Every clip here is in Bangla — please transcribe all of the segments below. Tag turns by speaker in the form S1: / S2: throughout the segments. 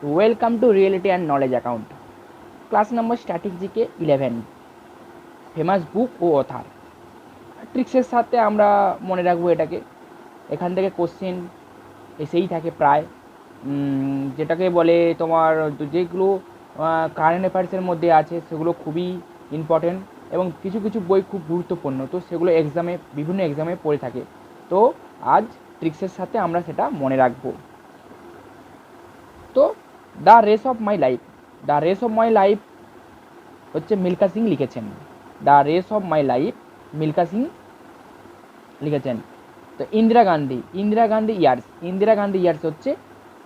S1: Welcome to reality and knowledge account, class number static GK 11, famous book ও অথার। ট্রিক্সের সাথে আমরা মনে রাখবো এটাকে। এখান থেকে কোশ্চেন এসেই থাকে প্রায়, যেটাকে বলে তোমার যেগুলো কারেন্ট অ্যাফেয়ার্সের মধ্যে আছে সেগুলো খুবই ইম্পর্টেন্ট এবং কিছু কিছু বই খুব গুরুত্বপূর্ণ, তো সেগুলো এক্সামে বিভিন্ন এক্সামে পড়ে থাকে। তো আজ ট্রিক্সের সাথে আমরা সেটা মনে রাখবো। তো the race of my life, the race of my life হচ্ছে মিল্খা সিং লিখেছেন। The race of my life Milkha Singh লিখেছেন। তো ইন্দিরা গান্ধী ইয়ার্স হচ্ছে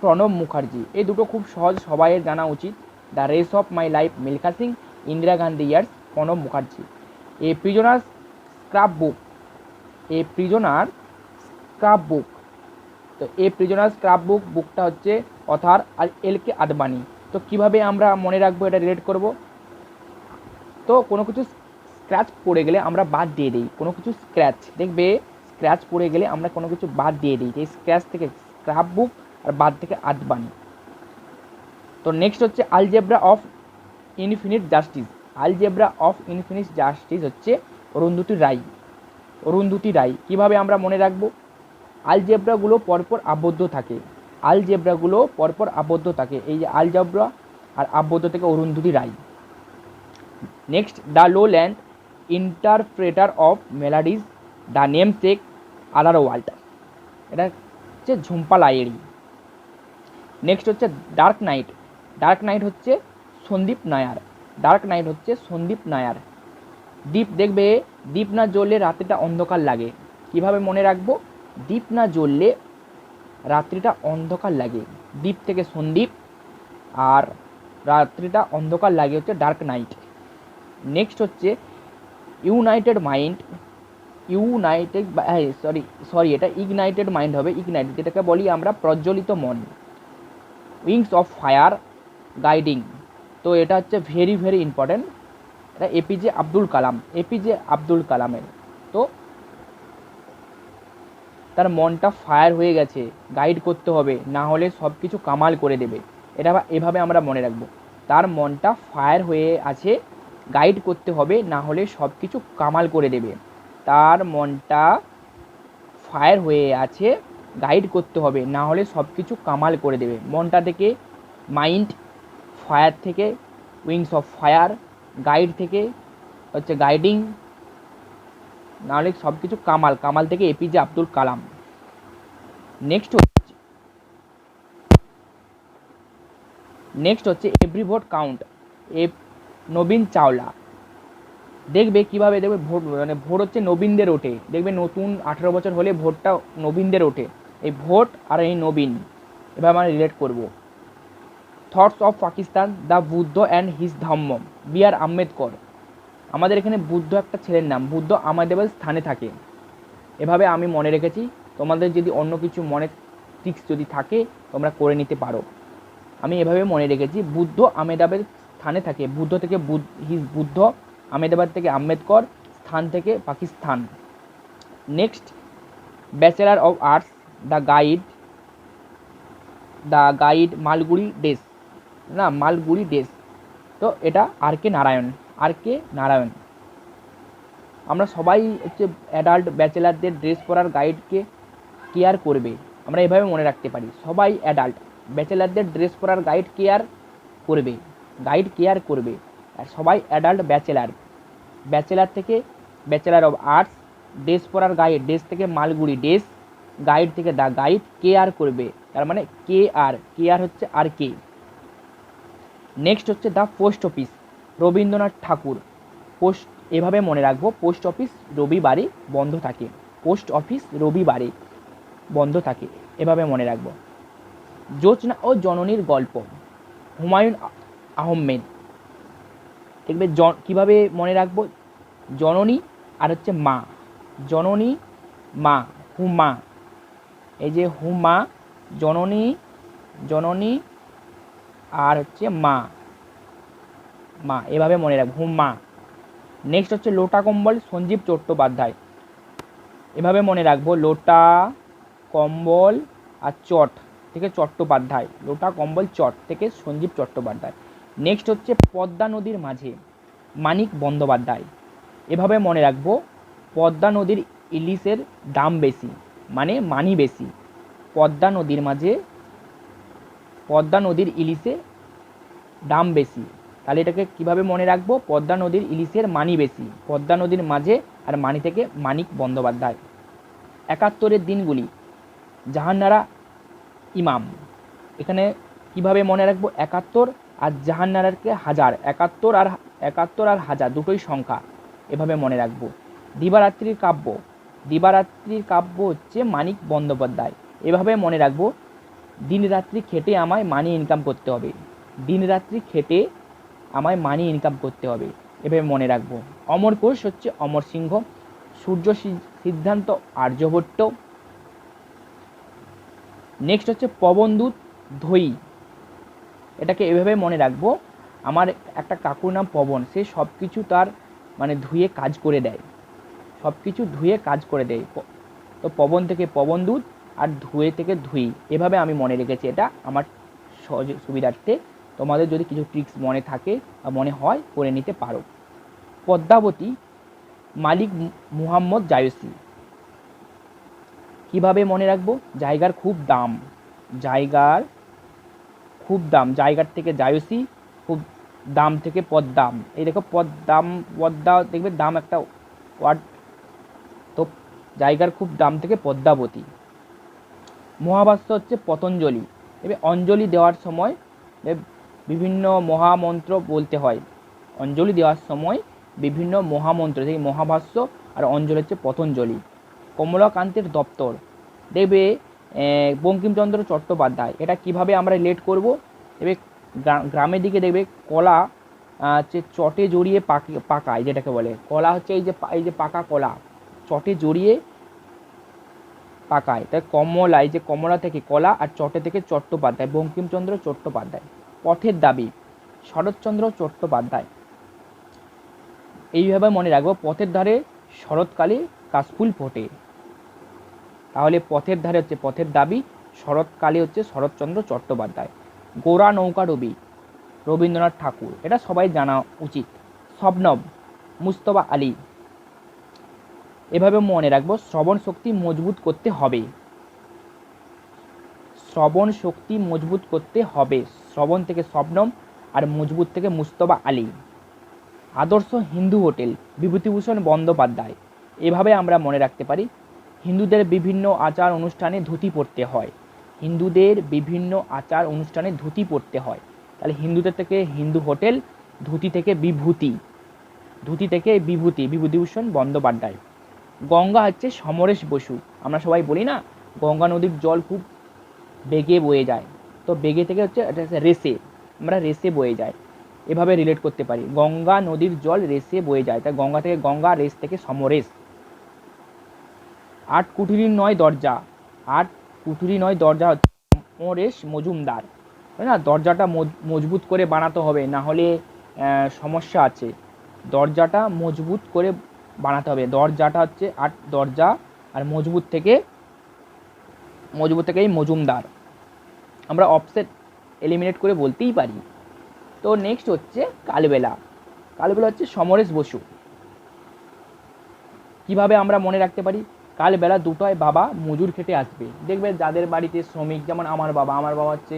S1: প্রণব মুখার্জি। এই দুটো খুব সহজ, সবাই জানা উচিত। The race of my life Milkha Singh, Indira Gandhi years Pranab Mukherjee. A prisoner scrapbook, a prisoner scrapbook. তো এ প্রিজনার স্ক্রাপ বুক বুকটা হচ্ছে অথার আর এল কে আদবানি। তো কীভাবে আমরা মনে রাখবো, এটা রিলেট করব। তো কোনো কিছু স্ক্র্যাচ পড়ে গেলে আমরা বাদ দিয়ে দিই, কোনো কিছু স্ক্র্যাচ দেখবে, স্ক্র্যাচ পড়ে গেলে আমরা কোনো কিছু বাদ দিয়ে দিই, এই স্ক্র্যাচ থেকে স্ক্রাপ বুক আর বাদ থেকে আদবানি। তো নেক্সট হচ্ছে Algebra of Infinite Justice. Algebra of Infinite Justice হচ্ছে অরুন্ধতী রায়। অরুন্ধতী রায় কীভাবে আমরা মনে রাখবো? আলজেব্রাগুলো পরপর আবদ্ধ থাকে, আলজেব্রাগুলো পরপর আবদ্ধ থাকে, এই যে আলজেব্রা আর আবদ্ধ থেকে Arundhati Roy. Next the lowland interpreter of maladies, the namesake, other world, এটা হচ্ছে ঝুম্পা লাহিড়ী। নেক্সট হচ্ছে ডার্ক নাইট, ডার্ক নাইট হচ্ছে সন্দীপ নায়ার, ডার্ক নাইট হচ্ছে সন্দীপ নায়ার। দ্বীপ দেখবে, দ্বীপ না জ্বললে রাত্রিটা অন্ধকার লাগে, কিভাবে মনে রাখবো? দ্বীপ না জ্বললে রাত্রিটা অন্ধকার লাগে, দ্বীপ থেকে সন্দীপ, আর রাত্রিটা অন্ধকার লাগে হচ্ছে ডার্ক নাইট। নেক্সট হচ্ছে ইউনাইটেড মাইন্ড, ইউনাইটেড সরি এটা ইগনাইটেড মাইন্ড হবে, ইগনাইটেড যেটাকে বলি আমরা প্রজ্বলিত মন। উইংস অফ ফায়ার গাইডিং, তো এটা হচ্ছে ভেরি ভেরি ইম্পর্ট্যান্ট, এটা এপিজে আব্দুল কালাম, এপিজে আব্দুল কালামের। তো তার মনটা ফায়ার হয়ে গেছে, গাইড করতে হবে, না হলে সব কিছু কামাল করে দেবে, এটা এভাবে আমরা মনে রাখবো। তার মনটা ফায়ার হয়ে আছে, গাইড করতে হবে, না হলে সব কিছু কামাল করে দেবে। তার মনটা ফায়ার হয়ে আছে, গাইড করতে হবে, না হলে সব কিছু কামাল করে দেবে। মনটা থেকে মাইন্ড, ফায়ার থেকে উইংস অফ ফায়ার, গাইড থেকে হচ্ছে গাইডিং, নাহলে সব কিছু কামাল, কামাল থেকে এপিজে আব্দুল কালাম। নেক্সট হচ্ছে এভরি ভোট কাউন্ট, এ নবীন চাওলা। দেখবে কীভাবে দেখবে ভোট, মানে ভোট হচ্ছে নবীনদের ওঠে, দেখবে নতুন 18 বছর হলে ভোটটা নবীনদের ওঠে, এই ভোট আর এই নবীন এভাবে আমরা রিলেট করব। Thoughts of Pakistan, the Buddha and his Dhamma, B R Ambedkar. আমাদের এখানে বুদ্ধ একটা ছেলের নাম, বুদ্ধ আমাদের স্থানে থাকে, এভাবে আমি মনে রেখেছি। তোমাদের যদি অন্য কিছু মনে ট্রিক্স যদি থাকে তোমরা করে নিতে পারো। আমি এভাবে মনে রেখেছি, বুদ্ধ আহমেদাবাদ স্থানে থাকে, বুদ্ধ থেকে হিজ বুদ্ধ, আহমেদাবাদ থেকে আম্বেদকর, স্থান থেকে Pakistan. Next bachelor of arts, the guide, the guide Malgudi days, না মালগুড়ি ডেস। তো এটা আর কে নারায়ণ, আর কে নারায়ণ। আমরা সবাই হচ্ছে অ্যাডাল্ট ব্যাচেলারদের ড্রেস পরার গাইডকে কেয়ার করবে, আমরা এভাবে মনে রাখতে পারি। সবাই অ্যাডাল্ট ব্যাচেলারদের ড্রেস পরার গাইড কেয়ার করবে, গাইড কেয়ার করবে। আর সবাই অ্যাডাল্ট ব্যাচেলার, ব্যাচেলার থেকে ব্যাচেলার অফ আর্টস, ড্রেস পরার গাইড, ড্রেস থেকে মালগুড়ি ড্রেস, গাইড থেকে দ্য গাইড, কেয়ার করবে, তার মানে কে আর হচ্ছে আর কে। নেক্সট হচ্ছে The Post Office, Rabindranath Tagore. Post এভাবে মনে রাখবো, পোস্ট অফিস রবিবারে বন্ধ থাকে, পোস্ট অফিস রবিবারে বন্ধ থাকে, এভাবে মনে রাখবো। জোছনা ও জননীর গল্প, হুমায়ুন আহমেদ। দেখবে কীভাবে মনে রাখবো, জননী আর হচ্ছে মা, জননী মা, হুমা, এই যে হুমা, জননী, জননী আর হচ্ছে মা, মা, এভাবে মনে রাখবো, হুমা। নেক্সট হচ্ছে লোটা কম্বল, সঞ্জীব চট্টোপাধ্যায়। এভাবে মনে রাখবো, লোটা কম্বল আর চট, থেকে চট্টোপাধ্যায়, লোটা কম্বল চট থেকে সঞ্জীব চট্টোপাধ্যায়। নেক্সট হচ্ছে পদ্মা নদীর মাঝে, মানিক বন্দ্যোপাধ্যায়। এভাবে মনে রাখবো, পদ্মা নদীর ইলিশের দাম বেশি, মানে মানি বেশি। পদ্মা নদীর মাঝে, পদ্মা নদীর ইলিশে দাম বেশি, তাহলে এটাকে কিভাবে মনে রাখবো? পদ্মা নদীর ইলিশের মানি বেশি, পদ্মা নদীর মাঝে আর মানি থেকে মানিক বন্দ্যোপাধ্যায়। ৭১-এর দিনগুলি, জাহানারা ইমাম। এখানে কিভাবে মনে রাখবো? ৭১ আর জাহানারাকে হাজার, ৭১ আর হাজার দুটোই সংখ্যা, এভাবে মনে রাখবো। দিবারাত্রির কাব্য, দিবারাত্রির কাব্য হচ্ছে মানিক বন্দ্যোপাধ্যায়। এভাবে মনে রাখবো, দিন রাত্রি খেটে আমায় মানি ইনকাম করতে হবে, দিন রাত্রি খেটে আমায় মানি ইনকাম করতে হবে, এভাবে মনে রাখবো। অমর কোষ হচ্ছে অমর সিংহ। সূর্য সিদ্ধান্ত আর্যভট্ট। নেক্সট হচ্ছে পবনদূত ধৈ, এটাকে এভাবে মনে রাখবো, আমার একটা কাকুর নাম পবন, সে সব কিছু তার মানে ধুয়ে কাজ করে দেয়, সব কিছু ধুয়ে কাজ করে দেয়। তো পবন থেকে পবনদূত আর ধুয়ে থেকে ধুই, এভাবে আমি মনে রেখেছি। এটা আমার সহজ সুবিধার্থে, তোমাদের যদি কিছু ট্রিক্স মনে থাকে বা মনে হয় করে নিতে পারো। পদ্মাবতী, মালিক মুহাম্মদ জায়সি। কিভাবে মনে রাখবো? জায়গার খুব দাম, জায়গার খুব দাম, জায়গার থেকে জায়সি, খুব দাম থেকে পদ্মাম। এই দেখো পদ্মাম, পদ্মা দেখবে দাম একটা ওয়ার্ড, তো জায়গার খুব দাম থেকে পদ্মাবতী। মহাভাষ্য হচ্ছে পতঞ্জলি। এবার অঞ্জলি দেওয়ার সময় বিভিন্ন মহামন্ত্র বলতে হয়, অঞ্জলি দেওয়ার সময় বিভিন্ন মহামন্ত্র, সেই মহাভাষ্য আর অঞ্জলি হচ্ছে পতঞ্জলি। কমলাকান্তের দপ্তর, দেখবে বঙ্কিমচন্দ্র চট্টোপাধ্যায়। এটা কিভাবে আমরা রিলেট করব? দেখবে গ্রামের দিকে দেখবে কলা হচ্ছে চটে জড়িয়ে পাকায়, যেটাকে বলে কলা হচ্ছে এই যে পাকা কলা চটে জড়িয়ে পাকায়, তাই কমলা, এই যে কমলা থেকে কলা আর চটে থেকে চট্টোপাধ্যায়, বঙ্কিমচন্দ্র চট্টোপাধ্যায়। পথের দাবি, শরৎচন্দ্র চট্টোপাধ্যায়। এইভাবে মনে রাখবো, পথের ধারে শরৎকালে কাশফুল ফোটে, তাহলে পথের ধারে হচ্ছে পথের দাবি, শরৎকালে হচ্ছে শরৎচন্দ্র চট্টোপাধ্যায়। গোরা নৌকা ডুবি, রবীন্দ্রনাথ ঠাকুর, এটা সবাই জানা উচিত। শবনম, মুস্তফা আলী। এভাবে মনে রাখবো, শ্রবণ শক্তি মজবুত করতে হবে, শ্রবণ শক্তি মজবুত করতে হবে। শ্রবণ থেকে শবনম আর মজবুত থেকে মুস্তফা আলী। আদর্শ হিন্দু হোটেল, বিভূতিভূষণ বন্দ্যোপাধ্যায়। এভাবে আমরা মনে রাখতে পারি, হিন্দুদের বিভিন্ন আচার অনুষ্ঠানে ধুতি পরতে হয়, হিন্দুদের বিভিন্ন আচার অনুষ্ঠানে ধুতি পরতে হয়, তাহলে হিন্দুদের থেকে হিন্দু হোটেল, ধুতি থেকে বিভূতি, ধুতি থেকে বিভূতি, বিভূতিভূষণ বন্দ্যোপাধ্যায়। গঙ্গা হচ্ছে সমরেশ বসু। আমরা সবাই বলি না, গঙ্গা নদীর জল খুব বেগে বয়ে যায়, তো বেগে থেকে হচ্ছে এটা রেসে, আমরা রেসে বয়ে যায়, এভাবে রিলেট করতে পারি। গঙ্গা নদীর জল রেসে বয়ে যায়, তাই গঙ্গা থেকে গঙ্গা, রেস থেকে সমরেশ। আট কুঠুরির নয় দরজা, আট কুঠুরি নয় দরজা হচ্ছে সমরেশ মজুমদার। তাই না, দরজাটা মজবুত করে বানাতে হবে, না হলে সমস্যা আছে, দরজাটা মজবুত করে বানাতে হবে। দরজাটা হচ্ছে আট দরজা, আর মজবুত থেকে এই মজুমদার। আমরা অফসেট এলিমিনেট করে বলতেই পারি। তো নেক্সট হচ্ছে কালবেলা, কালবেলা হচ্ছে সমরেশ বসু। কিভাবে আমরা মনে রাখতে পারি? কালবেলা দুটোয় বাবা মজুর খেটে আসবে, দেখবে যাদের বাড়িতে শ্রমিক, যেমন আমার বাবা হচ্ছে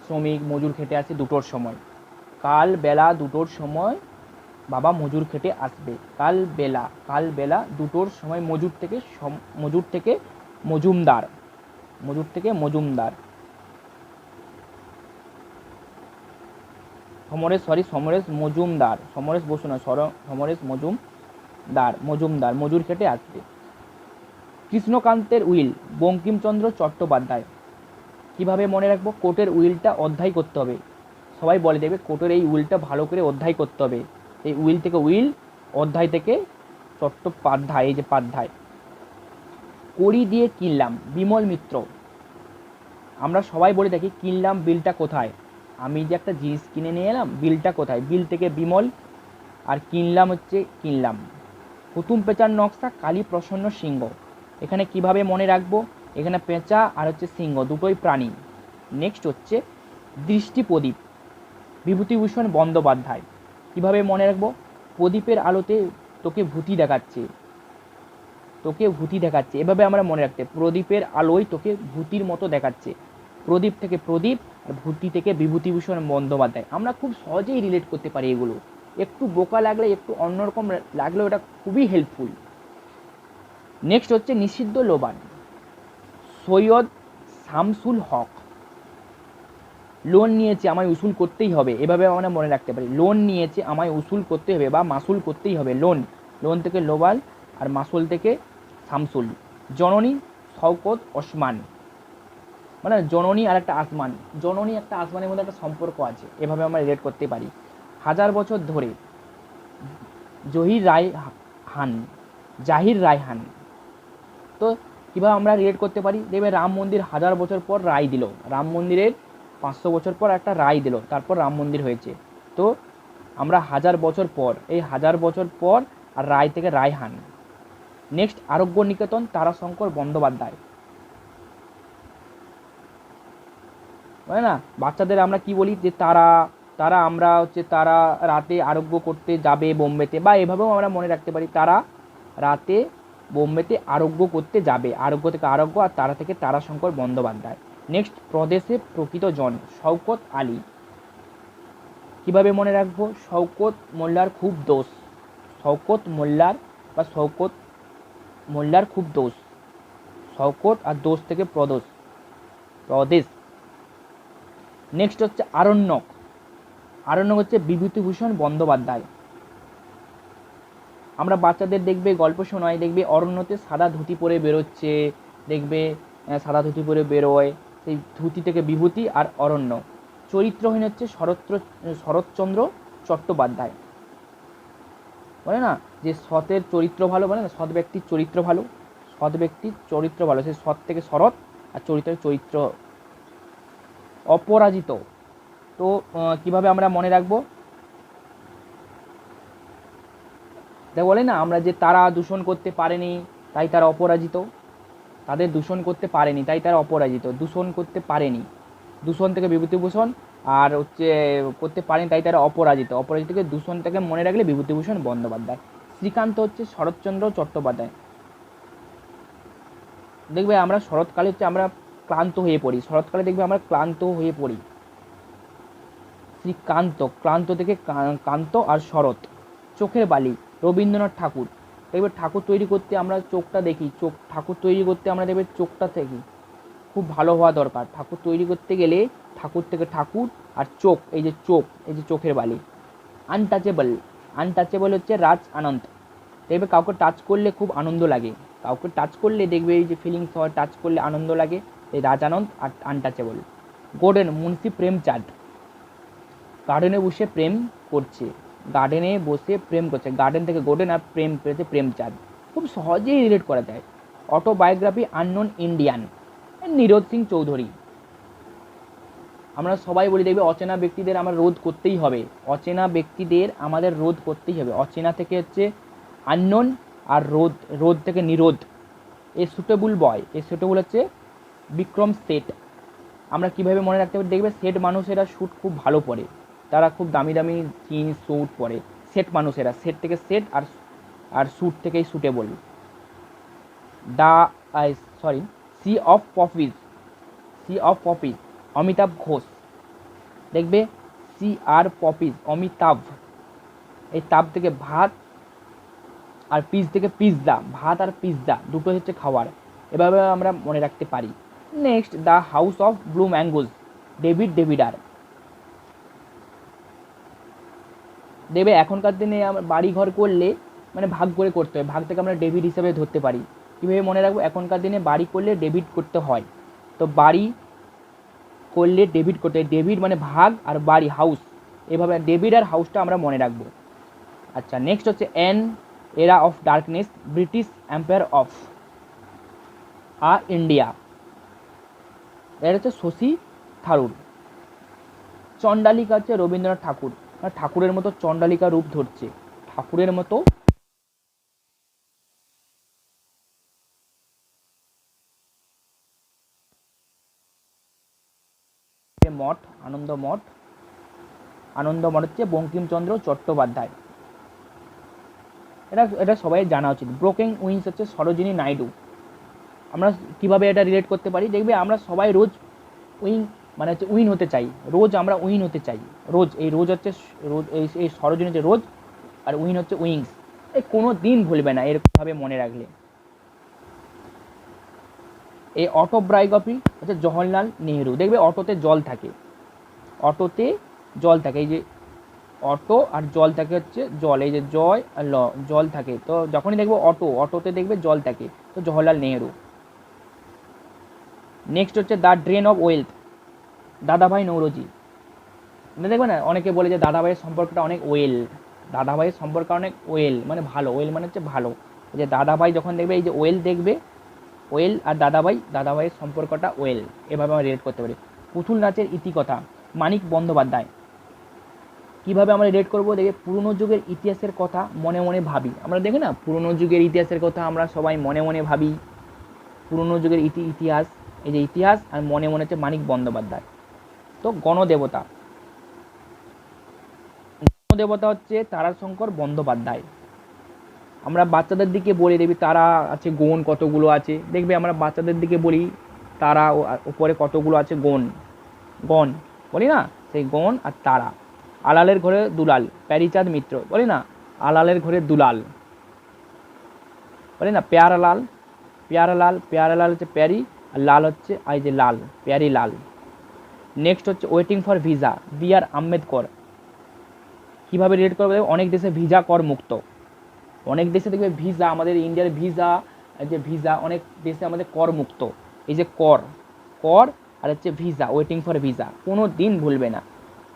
S1: শ্রমিক, মজুর খেটে আসে দুটোর সময়, কাল বেলা দুটোর সময় বাবা মজুর খেটে আসবে। কালবেলা দুটোর সময় মজুর থেকে মজুমদার, মজুর থেকে মজুমদার। সমরেশ মজুমদার, সমরেশ বসু নয়, সমরেশ মজুমদার মজুর খেটে আসবে। কৃষ্ণকান্তের উইল, বঙ্কিমচন্দ্র চট্টোপাধ্যায়। কিভাবে মনে রাখবো? কোর্টের উইলটা অধ্যায় করতে হবে, সবাই বলে দেবে কোর্টের এই উইলটা ভালো করে অধ্যায় করতে হবে, এই উইল থেকে উইল, অধ্যায় থেকে চট্টোপাধ্যায়, এই যে পাধ্যায়। কড়ি দিয়ে কিনলাম, বিমল মিত্র। আমরা সবাই বলে থাকি কিনলাম, বিলটা কোথায়? আমি যে একটা জিনিস কিনে নিয়ে এলাম, বিলটা কোথায়? বিল থেকে বিমল, আর কিনলাম হচ্ছে কিনলাম। হুতুম পেঁচার নকশা, কালী প্রসন্ন সিংহ। এখানে কিভাবে মনে রাখবো? এখানে পেঁচা আর হচ্ছে সিংহ দুটোই প্রাণী, নেক্সট হচ্ছে দৃষ্টি প্রদীপ, বিভূতিভূষণ বন্দ্যোপাধ্যায়। কীভাবে মনে রাখবো? প্রদীপের আলোতে তোকে ভূতি দেখাচ্ছে, তোকে ভূতি দেখাচ্ছে, এভাবে আমরা মনে রাখতে, প্রদীপের আলোয় তোকে ভূতির মতো দেখাচ্ছে। প্রদীপ থেকে প্রদীপ, আর ভূতি থেকে বিভূতিভূষণ বন্দ্যোপাধ্যায়। আমরা খুব সহজেই রিলেট করতে পারি এগুলো। একটু বোকা লাগলে, একটু অন্যরকম লাগলেও এটা খুবই হেল্পফুল। নেক্সট হচ্ছে নিষিদ্ধ লোবান, সৈয়দ শামসুল হক। লোন নিয়েছে, আমায় উসুল করতেই হবে, এভাবে আমরা মনে রাখতে পারি। লোন নিয়েছে, আমায় উসুল করতে হবে বা মাসুল করতেই হবে। লোন, লোন থেকে লোবাল, আর মাসুল থেকে শামসুল। জননী শওকত ওসমান, মানে জননী আর একটা আসমান, জননী একটা আসমানের মধ্যে একটা সম্পর্ক আছে, এভাবে আমরা রিলেট করতে পারি। হাজার বছর ধরে, জহির রায় হান, জাহির রায়হান। তো কীভাবে আমরা রিলেট করতে পারি? দেখবে রাম মন্দির হাজার বছর পর রায় দিল, রাম মন্দিরের 500 বছর পর একটা রায় দিল, তারপর রাম মন্দির হয়েছে। তো আমরা হাজার বছর পর, এই হাজার বছর পর, আর রায় থেকে রায়হান। নেক্সট আরোগ্য নিকেতন, তারাশঙ্কর বন্দ্যোপাধ্যায়। মানে না, বাচ্চাদের আমরা কি বলি যে তারা, তারা আমরা হচ্ছে তারা রাতে আরোগ্য করতে যাবে বোম্বেতে, বা এভাবেও আমরা মনে রাখতে পারি তারা রাতে বোম্বেতে আরোগ্য করতে যাবে। আরোগ্য থেকে আরোগ্য, আর তারা থেকে তারাশঙ্কর বন্দ্যোপাধ্যায়। নেক্সট প্রদেশে প্রকৃত জন, শওকত আলী। কীভাবে মনে রাখবো? শওকত মোল্লার খুব দোষ, শওকত মোল্লার বা শওকত মোল্লার খুব দোষ। শওকত আর দোষ থেকে প্রদেশ, প্রদেশ। নেক্সট হচ্ছে আরণ্যক, আরণ্যক হচ্ছে বিভূতিভূষণ বন্দ্যোপাধ্যায়। আমরা বাচ্চাদের দেখবে গল্প শোনাই, দেখবে অরণ্যতে সাদা ধুতি পরে বেরোচ্ছে, দেখবে সাদা ধুতি পরে বেরোয়, সেই ধুতি থেকে বিভূতি আর অরণ্য। চরিত্রহীন হচ্ছে শরৎচন্দ্র চট্টোপাধ্যায়। বলে না যে সতের চরিত্র ভালো, বলে না সৎ ব্যক্তির চরিত্র ভালো, সৎ ব্যক্তির চরিত্র ভালো, সে সৎ থেকে শরৎ, আর চরিত্রের চরিত্র। অপরাজিত, তো কিভাবে আমরা মনে রাখবো? দেখ বলে না আমরা যে তারা দূষণ করতে পারেনি তাই তারা অপরাজিত, তাদের দূষণ করতে পারেনি তাই তারা অপরাজিত, দূষণ করতে পারেনি, দূষণ থেকে বিভূতিভূষণ, আর হচ্ছে করতে পারেনি তাই তারা অপরাজিত, অপরাজিতকে দূষণ থেকে মনে রাখলে বিভূতিভূষণ বন্দ্যোপাধ্যায়। শ্রীকান্ত হচ্ছে শরৎচন্দ্র চট্টোপাধ্যায়। দেখবে আমরা শরৎকালে হচ্ছে আমরা ক্লান্ত হয়ে পড়ি, শরৎকালে দেখবে আমরা ক্লান্ত হয়ে পড়ি। শ্রীকান্ত, ক্লান্ত থেকে কান্ত আর শরৎ। চোখের বালি, রবীন্দ্রনাথ ঠাকুর। দেখবে ঠাকুর তৈরি করতে আমরা চোখটা দেখি, চোখ ঠাকুর তৈরি করতে আমরা দেখবে চোখটা দেখি খুব ভালো হওয়া দরকার। ঠাকুর তৈরি করতে গেলে ঠাকুর থেকে ঠাকুর আর চোখ, এই যে চোখ, এই যে চোখের বালি। আনটাচেবল, আনটাচেবল হচ্ছে রাজ আনন্দ। দেখবে কাউকে টাচ করলে খুব আনন্দ লাগে, কাউকে টাচ করলে দেখবে এই যে ফিলিংস হয়, টাচ করলে আনন্দ লাগে, এই রাজ আনন্দ আর আনটাচেবল। গোল্ডেন, মুন্সি প্রেমচাঁদ। গার্ডেনে বসে প্রেম করছে, গার্ডেনে বসে প্রেম করছে, গার্ডেন থেকে গোল্ডেন, আর প্রেম পেয়েছে প্রেমচাঁদ। খুব সহজেই রিলেট করা যায়। Autobiography unknown Indian, Nirad Singh Chowdhury. আমরা সবাই বলি দেখবে অচেনা ব্যক্তিদের আমরা রোধ করতেই হবে, অচেনা ব্যক্তিদের আমাদের রোধ করতেই হবে। অচেনা থেকে হচ্ছে আননোন, আর রোধ, রোধ থেকে নিরোধ। এ সুটেবল বয়, এ সুটেবল হচ্ছে বিক্রম শেঠ। আমরা কীভাবে মনে রাখতে পারি? দেখবে সেট মানুষেরা শ্যুট খুব ভালো পরে, তারা খুব দামি দামি জিন্স স্যুট পরে, সেট মানুষেরা, সেট থেকে সেট, আর আর শ্যুট থেকেই suitable. The sorry sea of poppies, sea of poppies, Amitav Ghosh. দেখবে সি আর পপিজ, অমিতাভ, এই তাব থেকে ভাত, আর পিস থেকে পিৎজা, ভাত আর পিৎজা দুটো হচ্ছে খাবার, এভাবে আমরা মনে রাখতে পারি। Next the house of blue mangoes, David Davidar. দেবে এখনকার দিনে আমরা বাড়ি ঘর করলে মানে ভাগ করে করতে হয়, ভাগ থেকে আমরা ডেভিড হিসেবে ধরতে পারি। কীভাবে মনে রাখবো? এখনকার দিনে বাড়ি করলে ডেবিট করতে হয়, তো বাড়ি করলে ডেবিট করতে হয়, ডেবিট মানে ভাগ, আর বাড়ি হাউস, এভাবে ডেভিড আর হাউসটা আমরা মনে রাখবো। আচ্ছা, নেক্সট হচ্ছে অ্যান এরা of darkness, British empire of India. এটা হচ্ছে শশী থারুর। চণ্ডালিকা হচ্ছে রবীন্দ্রনাথ ঠাকুর, ঠাকুরের মতো চণ্ডালিকা রূপ ধরছে, ঠাকুরের মতো আনন্দমঠ আনন্দমঠ হচ্ছে বঙ্কিমচন্দ্র চট্টোপাধ্যায়, এটা এটা সবাই জানা উচিত। ব্রোকেন উইংস হচ্ছে সরোজিনী নাইডু। আমরা কিভাবে এটা রিলেট করতে পারি, দেখবে আমরা সবাই রোজ উইং মানে হচ্ছে উইন হতে চাই, রোজ আমরা উইন হতে চাই, রোজ এই রোজ হচ্ছে রোজ এই সরোজিনী হচ্ছে রোজ, আর উইন হচ্ছে উইংস। এই কোনো দিন ভুলবে না এরকমভাবে মনে রাখলে। এই অটোবায়োগ্রাফি হচ্ছে জওহরলাল নেহেরু। দেখবে অটোতে জল থাকে, অটোতে জল থাকে, এই যে অটো আর জল থাকে হচ্ছে জল, এই যে জয় আর ল জল থাকে, তো যখনই দেখবে অটোতে দেখবে জল থাকে, তো জওহরলাল নেহেরু। নেক্সট হচ্ছে দ্য ড্রেন অফ ওয়েলথ, দাদাভাই নৌরোজি। দেখবে না অনেকে বলে যে দাদাভাইয়ের সম্পর্কটা অনেক ওয়েল, দাদাভাইয়ের সম্পর্ক অনেক ওয়েল মানে ভালো, ওয়েল মানে হচ্ছে ভালো, যে দাদাভাই যখন দেখবে এই যে ওয়েল দেখবে, ওয়েল আর দাদাভাইয়ের সম্পর্কটা ওয়েল, এভাবে আমরা রিলেট করতে পারি। পুতুল নাচের ইতিকথা, মানিক বন্দ্যোপাধ্যায়। কীভাবে আমরা রিলেট করবো, দেখে পুরনো যুগের ইতিহাসের কথা মনে মনে ভাবি। আমরা দেখি না পুরনো যুগের ইতিহাসের কথা আমরা সবাই মনে মনে ভাবি, পুরনো যুগের ইতিহাস, এই যে ইতিহাস আর মনে মনে হচ্ছে মানিক বন্দ্যোপাধ্যায়। তো গণদেবতা, গণদেবতা হচ্ছে তারাশঙ্কর বন্দ্যোপাধ্যায়। আমরা বাচ্চাদের দিকে বলি দেখবি তারা আছে গণ কতগুলো আছে, দেখবে আমরা বাচ্চাদের দিকে বলি তারা উপরে কতগুলো আছে গণ, গণ বলি না, সেই গণ আর তারা। আলালের ঘরে দুলাল, প্যারিচাঁদ মিত্র, বলি না আলালের ঘরে দুলাল, বলি না প্যারালাল, প্যারালাল হচ্ছে প্যারি, আর লাল হচ্ছে এই যে লাল, প্যারি লাল। নেক্সট হচ্ছে waiting for visa, B R Ambedkar. কীভাবে রিলেট করবে, অনেক দেশে ভিসা কর মুক্ত, অনেক দেশে দেখবে ভিসা, আমাদের ইন্ডিয়ার ভিসা, যে ভিসা অনেক দেশে আমাদের কর মুক্ত, এই যে কর আর হচ্ছে ভিসা, ওয়েটিং ফর ভিসা, কোনো দিন ভুলবে না।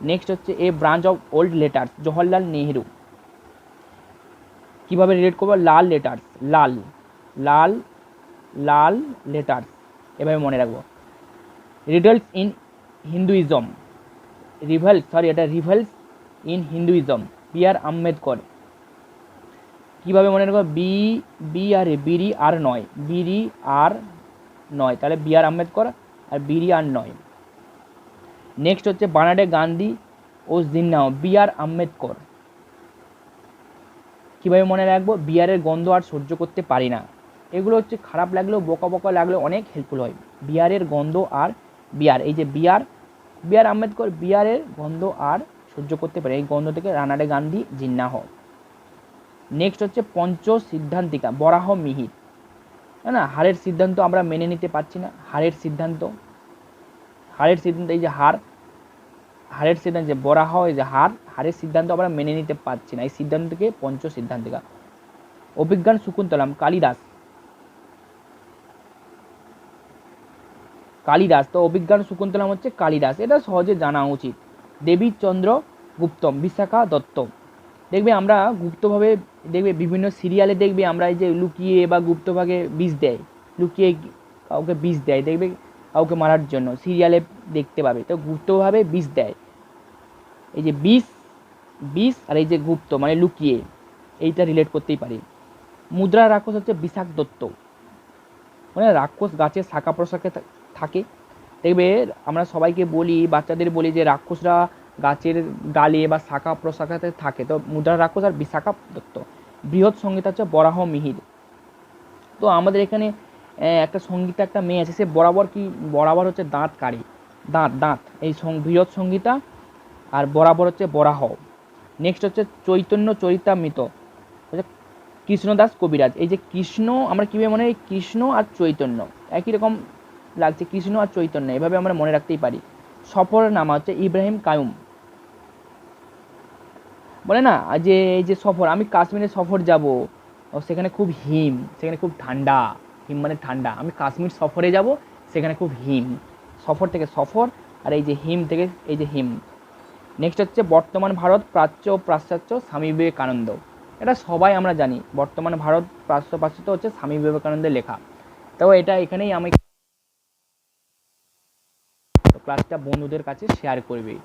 S1: নেক্সট হচ্ছে এ branch of old letters, Jawaharlal Nehru. কীভাবে রিলেট করবো, লাল লেটার্স, লাল লেটার্স, এভাবে মনে রাখবো। Riddles in Hinduism, riddles in Hinduism, B R Ambedkar. কীভাবে মনে রাখবো, বিরি আর নয়, তাহলে বি আর আম্বেদকর আর বিরি আর নয়। নেক্সট হচ্ছে বার্নার্ডে গান্ধী ও জিন্নাহ, বি আর আম্বেদকর। কীভাবে মনে রাখবো, বিয়ারের গন্ধ আর সহ্য করতে পারি না। এগুলো হচ্ছে খারাপ লাগলেও বকা লাগলেও অনেক হেল্পফুল হয়। বিয়ারের গন্ধ আর এই যে বিআর আম্বেদকর, বিয়ারের গন্ধ আর সহ্য করতে পারে, এই গন্ধ থেকে রানাডে গান্ধী জিন্নাহ। নেক্সট হচ্ছে পঞ্চ সিদ্ধান্তিকা, বরাহ মিহির। না হারের সিদ্ধান্ত আমরা মেনে নিতে পারছি না, হারের সিদ্ধান্ত, এই যে হারের সিদ্ধান্ত, যে বরাহ, এই যে হারের সিদ্ধান্ত আমরা মেনে নিতে পারছি না, এই সিদ্ধান্তকে পঞ্চ সিদ্ধান্তিকা। অভিজ্ঞান শকুন্তলম, কালিদাস। তো অভিজ্ঞান শকুন্তলম হচ্ছে কালিদাস, এটা সহজে জানা উচিত। দেবীচন্দ্র গুপ্তম, বিশাখা দত্ত। দেখবে আমরা গুপ্তভাবে, দেখবে বিভিন্ন সিরিয়ালে দেখবে আমরা এই যে লুকিয়ে বা গুপ্তভাবে বিষ দেয়, লুকিয়ে কাউকে বিষ দেয়, দেখবে কাউকে মারার জন্য সিরিয়ালে দেখতে পাবে, তো গুপ্তভাবে বিষ দেয়। এই যে বিষ আর এই যে গুপ্ত মানে লুকিয়ে, এইটা রিলেট করতেই পারি। মুদ্রা রাক্ষস হচ্ছে বিশাখ দত্ত, মানে রাক্ষস গাছের শাখা প্রশাখে থাকে। দেখবে আমরা সবাইকে বলি, বাচ্চাদের বলি যে রাক্ষসরা গাছের ডালে বা শাখা প্রশাখাতে থাকে, তো মুদ্রা রাক্ষস আর বিশাখা দত্ত। বৃহৎ সংগীতা হচ্ছে বরাহ মিহির। তো আমাদের এখানে একটা সঙ্গীতা, একটা মেয়ে আছে, সে বরাবর হচ্ছে দাঁত কাড়ে, দাঁত এই বৃহৎ সংগীতা, আর বরাবর হচ্ছে বরাহ। নেক্সট হচ্ছে চৈতন্য চরিতামৃত, হচ্ছে কৃষ্ণদাস কবিরাজ। এই যে কৃষ্ণ আমরা কীভাবে মনে হয়, কৃষ্ণ আর চৈতন্য একই রকম লাগছে, কৃষ্ণ আর চৈতন্য এভাবে আমরা মনে রাখতেই পারি। সফরের নাম হচ্ছে ইব্রাহিম কায়ুম। বলে না যে এই যে সফর, আমি কাশ্মীরে সফর যাব, সেখানে খুব হিম, সেখানে খুব ঠান্ডা, হিম মানে ঠান্ডা, আমি কাশ্মীর সফরে যাব, সেখানে খুব হিম। সফর থেকে সফর, আর এই যে হিম থেকে এই যে হিম। নেক্সট হচ্ছে বর্তমান ভারত, প্রাচ্য ও পাশ্চাত্য, স্বামী বিবেকানন্দ। এটা সবাই আমরা জানি, বর্তমান ভারত প্রাচ্য পাশ্চাত্য হচ্ছে স্বামী বিবেকানন্দের লেখা। তো এটা এখানেই আমি ক্লাসটা বন্ধুদের কাছে শেয়ার করবে।